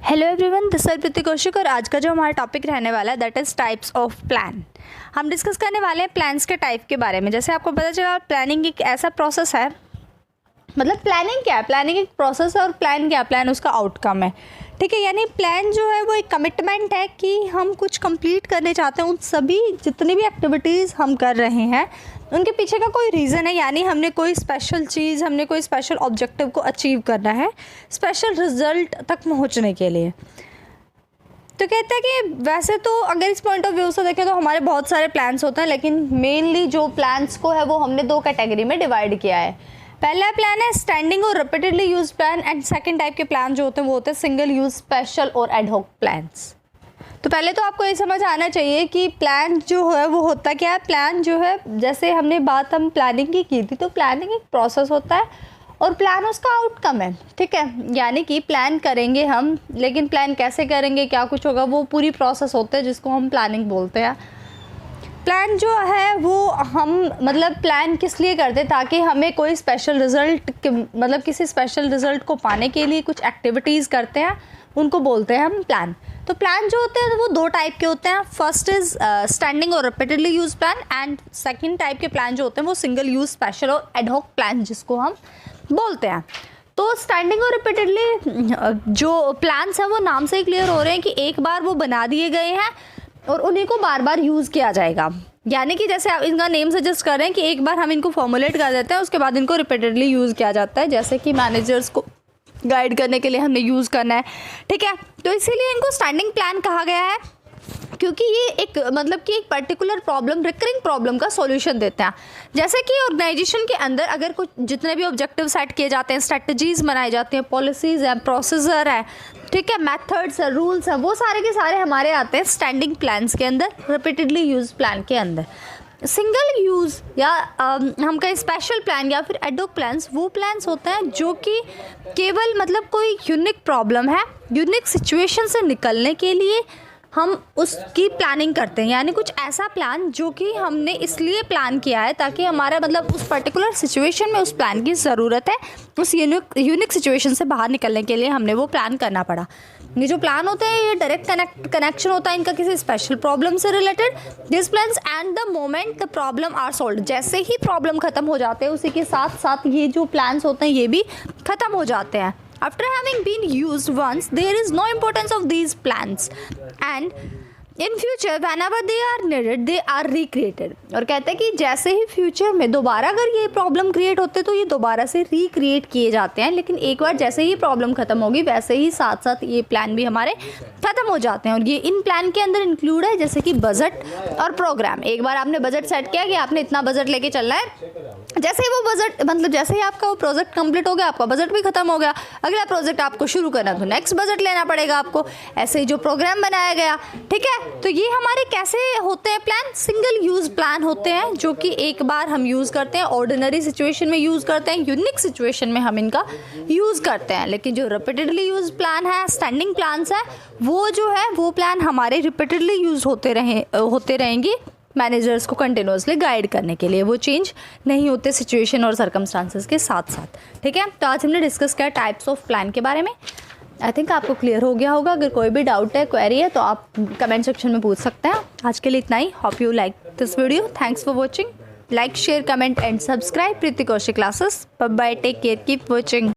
Hello everyone, this is प्रीति कौशिक और आज का जो हमारा टॉपिक रहने वाला है that is types of plan. हम डिस्कस करने वाले हैं प्लान्स के टाइप के बारे में। जैसे आपको पता चला, प्लानिंग एक ऐसा प्रोसेस है, मतलब प्लानिंग क्या है, प्लानिंग एक प्रोसेस है और प्लान क्या है, प्लान उसका आउटकम है। ठीक है, यानी प्लान जो है वो एक कमिटमेंट है कि हम कुछ कंप्लीट करने चाहते हैं। उन सभी जितनी भी एक्टिविटीज़ हम कर रहे हैं उनके पीछे का कोई रीज़न है, यानी हमने कोई स्पेशल चीज़, हमने कोई स्पेशल ऑब्जेक्टिव को अचीव करना है स्पेशल रिजल्ट तक पहुंचने के लिए। तो कहते हैं कि वैसे तो अगर इस पॉइंट ऑफ व्यू से देखें तो हमारे बहुत सारे प्लान्स होते हैं, लेकिन मेनली जो प्लान्स को है वो हमने दो कैटेगरी में डिवाइड किया है। पहला प्लान है स्टैंडिंग और repeatedly use plan, and second type के प्लान जो होते हैं वो होते हैं सिंगल यूज, स्पेशल और एडहॉक प्लान्स। तो पहले तो आपको ये समझ आना चाहिए कि प्लान जो है वो होता क्या है। प्लान जो है, जैसे हमने बात हम प्लानिंग की थी, तो प्लानिंग एक प्रोसेस होता है और प्लान उसका आउटकम है। ठीक है, यानी कि प्लान करेंगे हम, लेकिन प्लान कैसे करेंगे, क्या कुछ होगा, वो पूरी प्रोसेस होता है जिसको हम प्लानिंग बोलते हैं। प्लान जो है वो हम मतलब प्लान किस लिए करते हैं, ताकि हमें कोई स्पेशल रिज़ल्ट, मतलब किसी स्पेशल रिज़ल्ट को पाने के लिए कुछ एक्टिविटीज़ करते हैं, उनको बोलते हैं हम प्लान। तो प्लान जो होते हैं वो दो टाइप के होते हैं। फर्स्ट इज़ स्टैंडिंग और repeatedly use plan, and second type के प्लान जो होते हैं वो सिंगल यूज, स्पेशल और एडहॉक प्लान जिसको हम बोलते हैं। तो स्टैंडिंग और रिपीटेडली जो प्लान्स हैं वो नाम से ही क्लियर हो रहे हैं कि एक बार वो बना दिए गए हैं और उन्हीं को बार बार यूज़ किया जाएगा। यानी कि जैसे आप इनका नेम सजेस्ट कर रहे हैं कि एक बार हम इनको फॉर्मुलेट कर देते हैं, उसके बाद इनको रिपीटेडली यूज़ किया जाता है, जैसे कि मैनेजर्स को गाइड करने के लिए हमने यूज़ करना है। ठीक है, तो इसीलिए इनको स्टैंडिंग प्लान कहा गया है, क्योंकि ये एक मतलब कि एक पर्टिकुलर प्रॉब्लम, रिकरिंग प्रॉब्लम का सॉल्यूशन देते हैं। जैसे कि ऑर्गेनाइजेशन के अंदर अगर कुछ जितने भी ऑब्जेक्टिव सेट किए जाते हैं, स्ट्रेटजीज बनाई जाती हैं, पॉलिसीज़ है, प्रोसीजर है, ठीक है, मेथड्स है, रूल्स है, वो सारे के सारे हमारे आते हैं स्टैंडिंग प्लान्स के अंदर, रिपीटेडली यूज प्लान के अंदर। सिंगल यूज़ या हम कहें स्पेशल प्लान या फिर एडहॉक प्लान्स, वो प्लान्स होते हैं जो कि केवल मतलब कोई यूनिक प्रॉब्लम है, यूनिक सिचुएशन से निकलने के लिए हम उसकी प्लानिंग करते हैं। यानी कुछ ऐसा प्लान जो कि हमने इसलिए प्लान किया है ताकि हमारा मतलब उस पर्टिकुलर सिचुएशन में उस प्लान की ज़रूरत है, उस यूनिक सिचुएशन से बाहर निकलने के लिए हमने वो प्लान करना पड़ा। ये जो प्लान होते हैं ये डायरेक्ट कनेक्शन होता है इनका किसी स्पेशल प्रॉब्लम से related. This plans and the moment the problem are solved, जैसे ही प्रॉब्लम खत्म हो जाते हैं उसी के साथ साथ ये जो प्लान्स होते हैं ये भी ख़त्म हो जाते हैं। After having been used once, there is no importance of these plans, and in future whenever they are needed they are recreated। और कहते हैं कि जैसे ही फ्यूचर में दोबारा अगर ये प्रॉब्लम क्रिएट होते तो ये दोबारा से रिक्रिएट किए जाते हैं, लेकिन एक बार जैसे ही प्रॉब्लम खत्म होगी वैसे ही साथ साथ ये प्लान भी हमारे ख़त्म हो जाते हैं। और ये इन प्लान के अंदर इंक्लूड है जैसे कि बजट और प्रोग्राम। एक बार आपने बजट सेट किया कि आपने इतना बजट लेके चलना है, जैसे ही वो बजट मतलब जैसे ही आपका वो प्रोजेक्ट कंप्लीट हो गया, आपका बजट भी खत्म हो गया, अगला प्रोजेक्ट आपको शुरू करना तो नेक्स्ट बजट लेना पड़ेगा आपको। ऐसे ही जो प्रोग्राम बनाया गया, ठीक है, तो ये हमारे कैसे होते हैं प्लान, सिंगल यूज़ प्लान होते हैं जो कि एक बार हम यूज़ करते हैं, ऑर्डिनरी सिचुएशन में यूज़ करते हैं, यूनिक सिचुएशन में हम इनका यूज़ करते हैं। लेकिन जो रिपीटेडली यूज प्लान है, स्टैंडिंग प्लान्स है, वो जो है वो प्लान हमारे रिपीटेडली यूज होते रहेंगे मैनेजर्स को कंटिन्यूसली गाइड करने के लिए, वो चेंज नहीं होते सिचुएशन और सर्कमस्टांसेस के साथ साथ। ठीक है, तो आज हमने डिस्कस किया टाइप्स ऑफ प्लान के बारे में। आई थिंक आपको क्लियर हो गया होगा। अगर कोई भी डाउट है, क्वेरी है, तो आप कमेंट सेक्शन में पूछ सकते हैं। आज के लिए इतना ही। Hope you like this video. Thanks for watching. Like, share, comment and subscribe Preeti Kaushik classes. Bye bye, take care, keep watching.